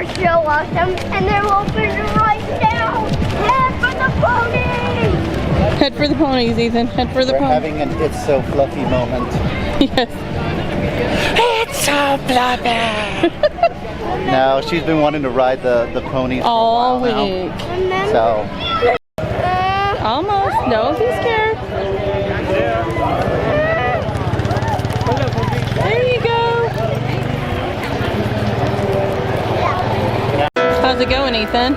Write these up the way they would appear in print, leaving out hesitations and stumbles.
are so awesome, and they're open right now. Head for the ponies! Head for the ponies, Ethan. Head for the We're ponies. having an It's So Fluffy moment. Yes. It's so fluffy! No, she's been wanting to ride the ponies All for a while week. now. So, Almost. Don't be scared. There you go. How's it going, Ethan?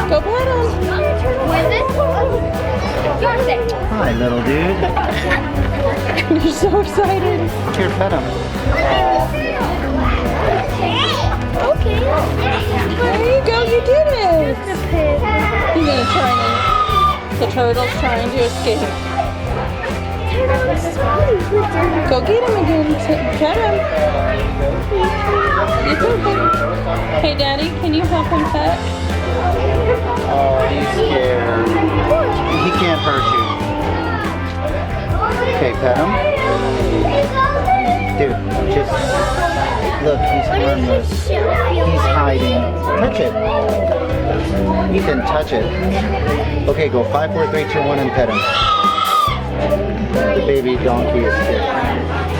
Go pet him. hi, little dude. You're so excited. Here, pet him. Okay. There you go. You did it. He's gonna try and the turtle's trying to escape. Go get him again. Pet him. It's okay. Hey, Daddy, can you help him pet? Oh, he's scared. He can't hurt you. Okay, pet him. Dude, just look, he's harmless. He's hiding. Touch it. Ethan, touch it. Okay, go 5, 4, 3, 2, 1 and pet him. The baby donkey is scared.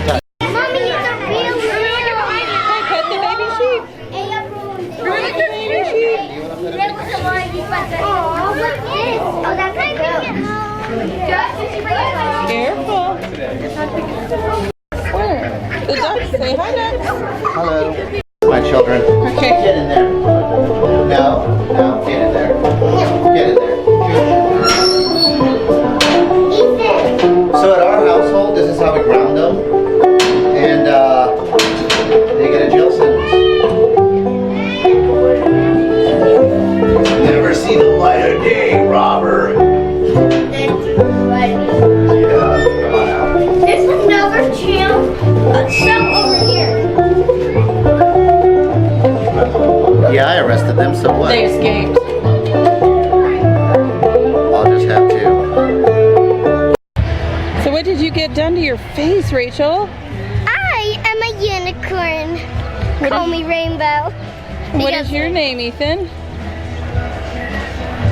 Touch. Mommy, it's a real Hey, pet the baby sheep. Pet the baby sheep. Oh, what's this? Oh, that's a goat. Careful. Where? The ducks. Say hi, ducks. Hello. My children. Okay. Get in there. No, get in there. Get in there. So at our household, this is how we ground them. And they get a jail sentence. Never see the light of day, robber. Yeah, come on out. There's another channel. Some over here. Yeah, I arrested them, so what? They escaped. I'll just have to. So what did you get done to your face, Rachel? I am a unicorn. What Call is- me Rainbow. What is your name, Ethan?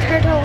Turtle.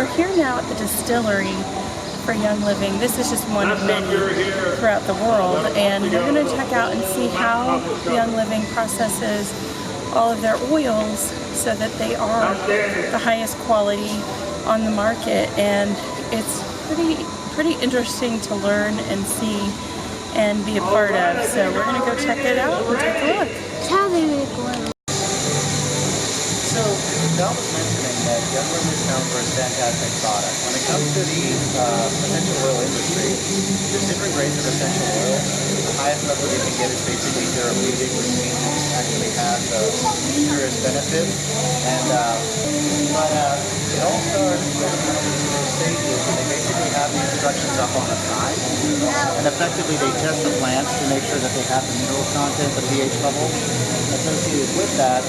we're here now at the distillery for Young Living. This is just one of many throughout the world, and we're going to check out and see how Young Living processes all of their oils so that they are the highest quality on the market. And it's pretty interesting to learn and see and be a part of. So we're going to go check it out and take a look. It's how they make oil. So, Del was mentioning that Young Living is known for its fantastic product. When it comes to the essential oil industry, there's different grades of essential oil. The highest level you can get is basically therapeutic, which means it actually has the purest benefits. And it all starts with the stages, and they basically have the instructions up on the side. And effectively, they test the plants to make sure that they have the mineral content, the pH level associated with that.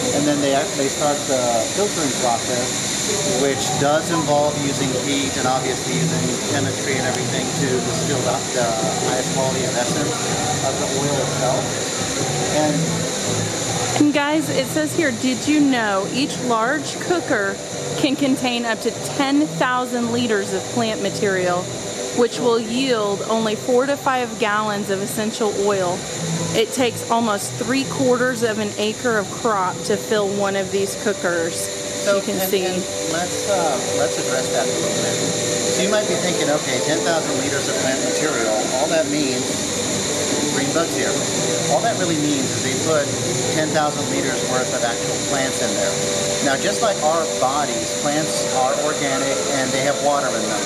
And then they start the filtering process, which does involve using heat and obviously using chemistry and everything to distill out the highest quality of essence of the oil itself. And guys, it says here, did you know each large cooker can contain up to 10,000 liters of plant material, which will yield only 4 to 5 gallons of essential oil. It takes almost 3/4 of an acre of crop to fill one of these cookers. So you can see. And let's address that a little bit. So you might be thinking, okay, 10,000 liters of plant material, all that means, green bugs here, all that really means is they put 10,000 liters worth of actual plants in there. Now, just like our bodies, plants are organic and they have water in them.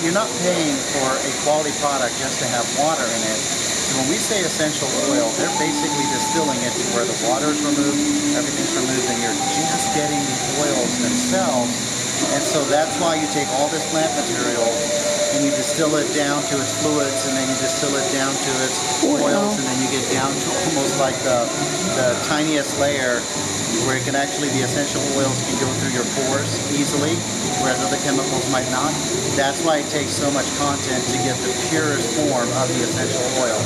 You're not paying for a quality product just to have water in it. So when we say essential oil, they're basically distilling it to where the water is removed, everything's removed, and you're just getting the oils themselves. And so that's why you take all this plant material and you distill it down to its fluids, and then you distill it down to its oils, and then you get down to almost like the tiniest layer where it can actually, the essential oils can go through your pores easily, whereas other chemicals might not. That's why it takes so much content to get the purest form of the essential oil.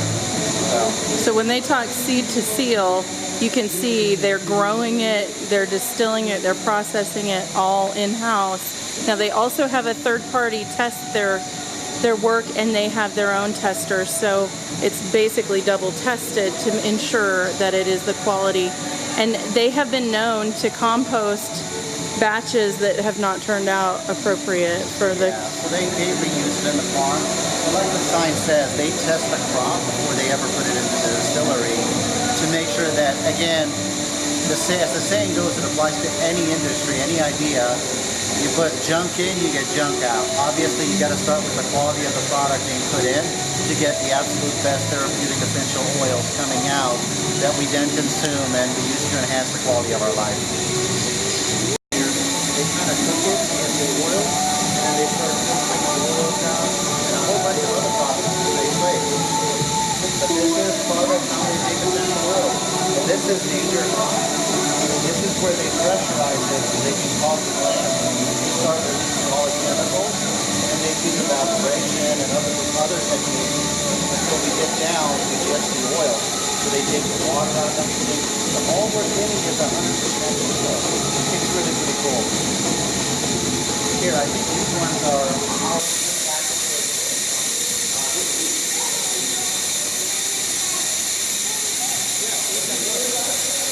So when they talk seed to seal, you can see they're growing it, they're distilling it, they're processing it all in-house. Now they also have a third party test their work, and they have their own testers, so it's basically double tested to ensure that it is the quality. And they have been known to compost batches that have not turned out appropriate for the... Yeah, so they reuse it in the farm. But like the sign says, they test the crop before they ever put it into the distillery to make sure that, again, as the saying goes, it applies to any industry, any idea. You put junk in, you get junk out. Obviously, you got to start with the quality of the product being put in to get the absolute best therapeutic essential oils coming out that we then consume and we use to enhance the quality of our life. They kind of cook it in the oil, and they start filtering the oils down, and a whole bunch of other processes take place. But this is part of how they make essential oil. And this is major. This is where they pressurize it so they can cause the plant to start releasing all its chemicals, and they use evaporation and other techniques until we get down to just the oil. So they take the water out of everything. So all we're getting is 100% oil. It's really cool. Here, I think these ones are...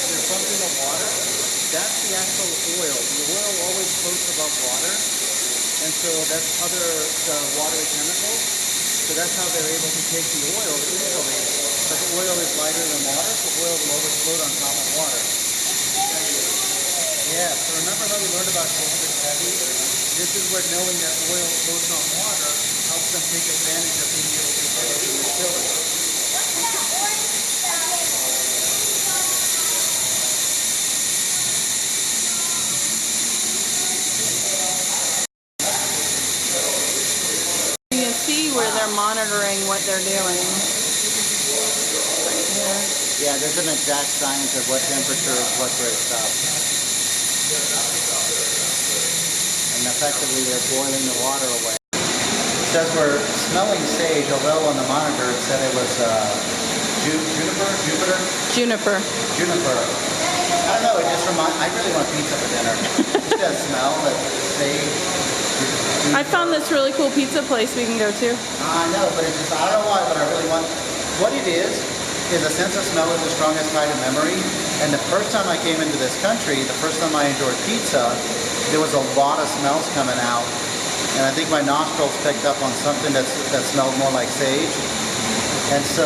They're pumping the water. That's the actual oil. The oil always floats above water. And so that's the watery chemicals. So that's how they're able to take the oil easily. But the oil is lighter than water, so oil will always float on top of water. Yeah, so remember how we learned about gold is heavy? This is where knowing that oil floats on water helps them take advantage of being able to float and distill it. You can see where they're monitoring what they're doing. Yeah, there's an exact science of what temperature is what grade stuff. And effectively they're boiling the water away. It says we're smelling sage, although on the monitor it said it was juniper. Juniper. I don't know, it just I really want pizza for dinner. Just that smell that I found this really cool pizza place we can go to. I know, but it's just, I don't know why, but I really want, what it is a sense of smell is the strongest kind of memory. And the first time I came into this country, the first time I enjoyed pizza, there was a lot of smells coming out. And I think my nostrils picked up on something that smelled more like sage. And so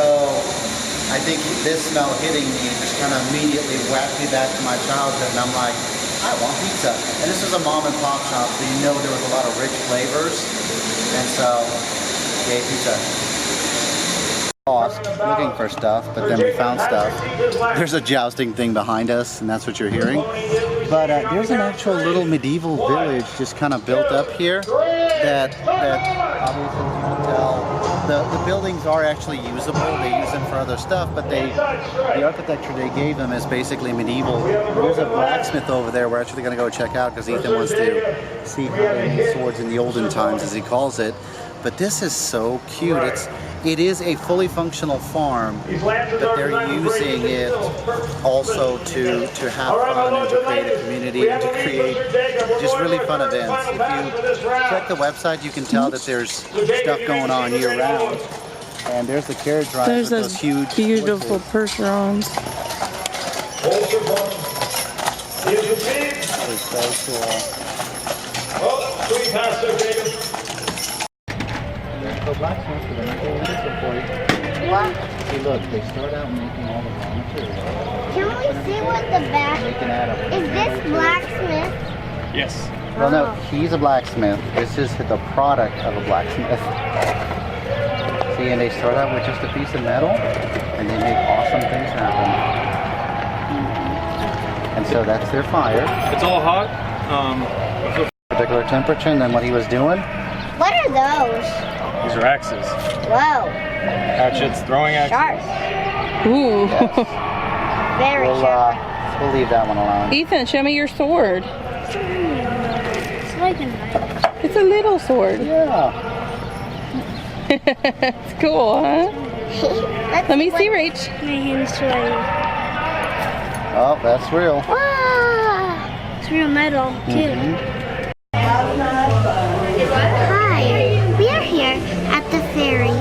I think this smell hitting me just kind of immediately whacked me back to my childhood. And I'm like, I want pizza. And this was a mom and pop shop, so you know there was a lot of rich flavors. And so, yay, pizza. Lost looking for stuff, but then we found stuff. There's a jousting thing behind us, and that's what you're hearing. But there's an actual little medieval village just kind of built up here that obviously, as you can tell, the buildings are actually usable. They use them for other stuff, but the architecture they gave them is basically medieval. There's a blacksmith over there we're actually going to go check out because Ethan wants to see how they made swords in the olden times, as he calls it. But this is so cute. It is a fully functional farm, but they're using it also to have fun and to create a community and to create just really fun events. If you check the website, you can tell that there's stuff going on year round. And there's the carriage ride with those huge beautiful percherons. It's so cool. Oh, sweet pasta, baby. So blacksmiths, but they're not going to do it for you. What? See, look, they start out making all the raw materials. Can we see what the back They can add up. is? This blacksmith? Yes. Well, no, he's a blacksmith. This is the product of a blacksmith. See, and they start out with just a piece of metal, and they make awesome things happen. And so that's their fire. It's all hot. Particular temperature, and then what he was doing. What are those? These are axes. Whoa. Hatchets, throwing axes. Sharp. Ooh. Very sharp. We'll leave that one alone. Ethan, show me your sword. It's like a knife. It's a little sword. Yeah. It's cool, huh? Let me see, Rach. My hand's sweaty. Oh, that's real. Wow. It's real metal, too. Hi, we are here at the ferry.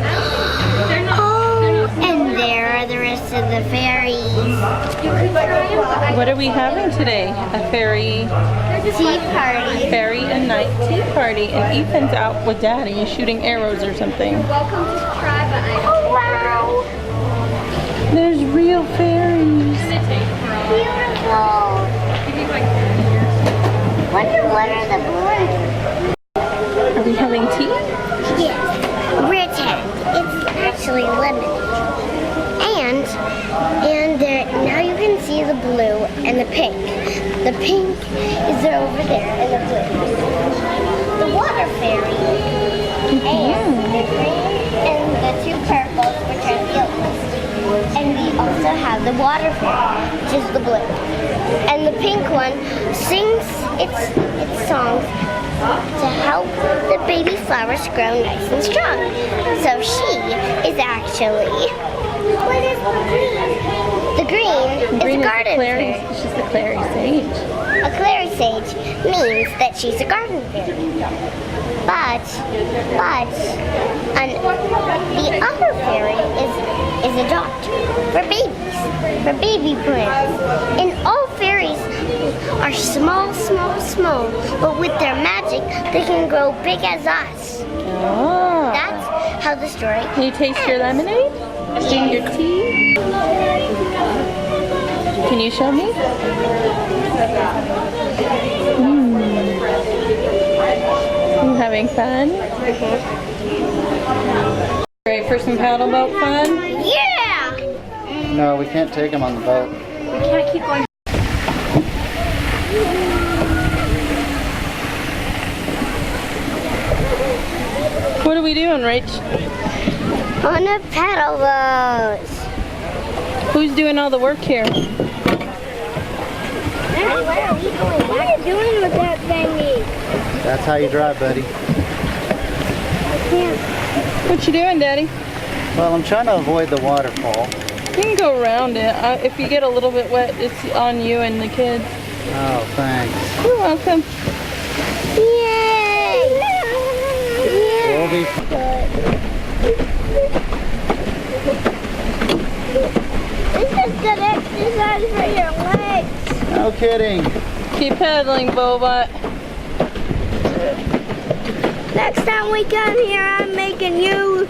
Oh, and there are the rest of the ferries. What are we having today? A fairy Tea party. fairy and night tea party, and Ethan's out with Daddy shooting arrows or something. Oh, wow. There's real fairies. Beautiful. Wonder what are the blue? Are we having tea? Yes, Britain. It's actually lemon. And there, now you can see the blue and the pink. The pink is over there and the blue. The water fairy. And the green and the two purples, which are the yellows. And we also have the water fairy, which is the blue. And the pink one sings its songs to help the baby flowers grow nice and strong. So she is actually, what is the green? The green is a garden fairy. She's the clary sage. A clary sage means that she's a garden fairy. But the other fairy is a doctor for babies, for baby plants. And all fairies are small, but with their magic, they can grow big as us. Oh. That's how the story Can you taste your lemonade? And your tea? Can you show me? You having fun? Ready for some paddle boat fun? Yeah! No, we can't take him on the boat. We can't keep going. What are we doing, Rach? On a paddle boat. Who's doing all the work here? Where are we going? What are you doing with that thingy? That's how you drive, buddy. I can't. What you doing, Daddy? Well, I'm trying to avoid the waterfall. You can go around it. If you get a little bit wet, it's on you and the kids. Oh, thanks. You're welcome. Yay! We'll be This is good exercise for your legs. No kidding. Keep pedaling, Bobot. Next time we come here, I'm making you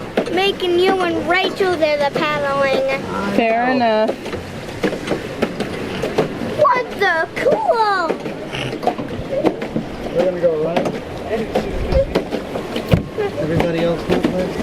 and Rachel do the paddling. Fair enough. What the cool! We're gonna go run. Everybody else go first?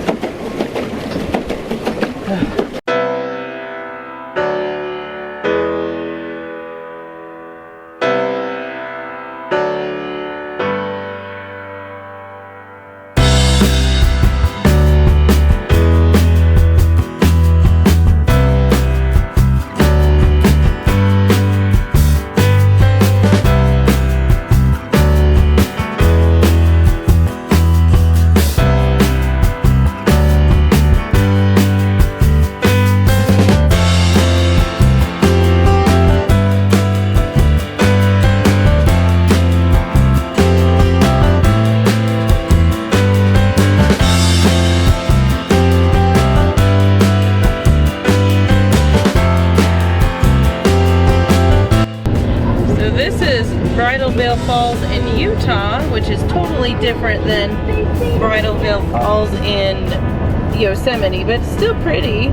Falls in Utah, which is totally different than Bridal Veil Falls in Yosemite, but it's still pretty.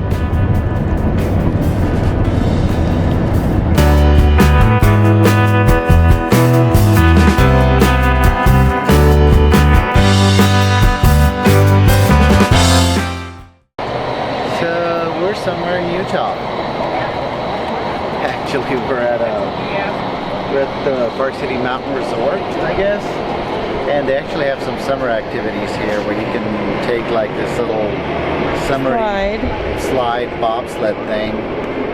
So we're somewhere in Utah. Actually, we're at the Park City Mountain Resort, I guess. And they actually have some summer activities here where you can take like this little summer slide bobsled thing.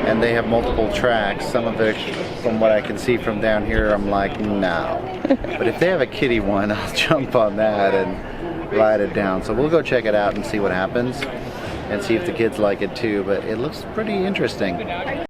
And they have multiple tracks. Some of it, from what I can see from down here, I'm like, no. But if they have a kiddie one, I'll jump on that and ride it down. So we'll go check it out and see what happens and see if the kids like it too. But it looks pretty interesting.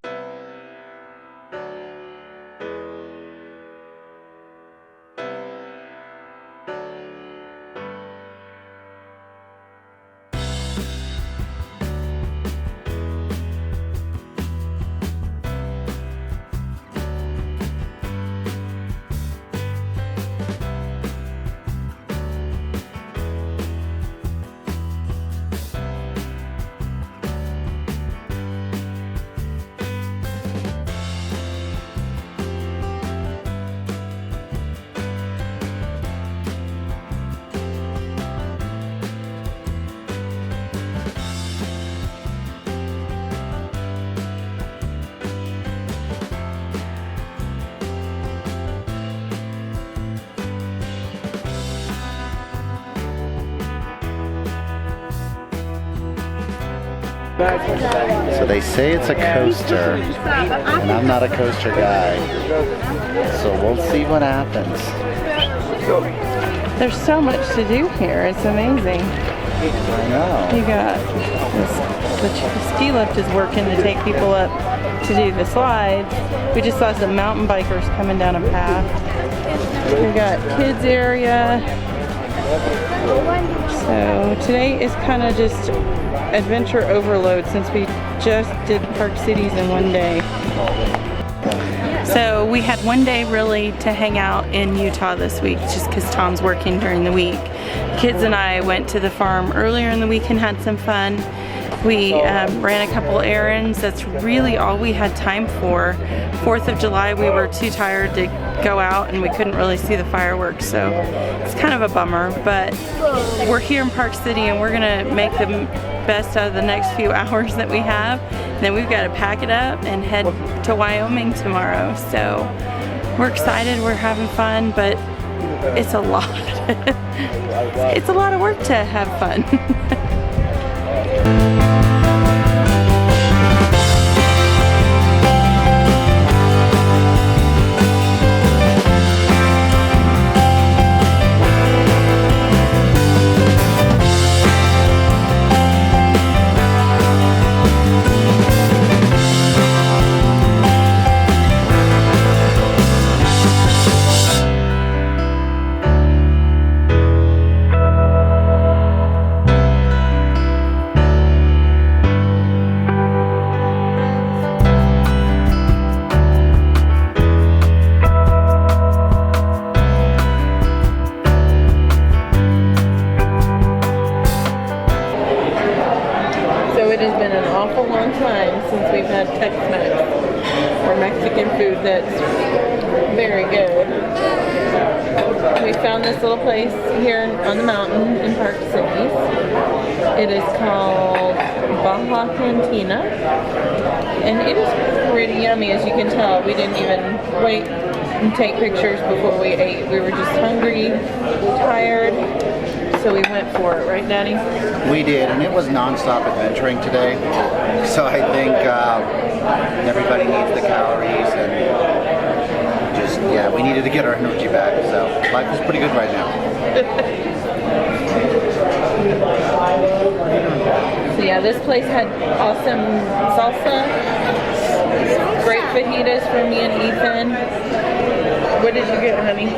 So they say it's a coaster, and I'm not a coaster guy, so we'll see what happens. There's so much to do here, it's amazing. I know. You got the ski lift is working to take people up to do the slides. We just saw some mountain bikers coming down a path. We got kids area. So today is kind of just adventure overload since we just did Park Cities in one day. So we had one day really to hang out in Utah this week just because Tom's working during the week. Kids and I went to the farm earlier in the week and had some fun. We ran a couple errands. That's really all we had time for. 4th of July we were too tired to go out and we couldn't really see the fireworks, so it's kind of a bummer, but we're here in Park City and we're gonna make the best out of the next few hours that we have. And then we've got to pack it up and head to Wyoming tomorrow, so we're excited, we're having fun, but it's a lot. It's a lot of work to have fun. awful long time since we've had Tex-Mex or Mexican food that's very good. We found this little place here on the mountain in Park Cities. It is called Baja Cantina, and it is pretty yummy, as you can tell. We didn't even wait and take pictures before we ate. We were just hungry, tired, so we went for it, right, Daddy? We did, and it was non-stop adventuring today. So I think everybody needs the calories, and just, yeah, we needed to get our energy back. So life is pretty good right now. So yeah, this place had awesome salsa, great fajitas for me and Ethan. What did you get, honey?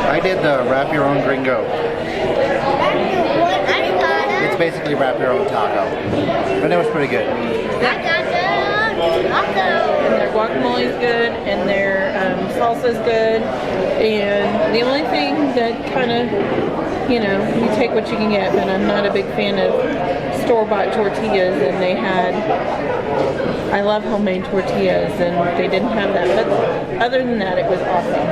I did the wrap your own gringo. It's basically wrap your own taco, but it was pretty good. And their guacamole is good, and their salsa is good. And the only thing that kind of, you know, you take what you can get, but I'm not a big fan of store-bought tortillas, and they had, I love homemade tortillas, and they didn't have that. But other than that, it was awesome.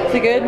Is it good?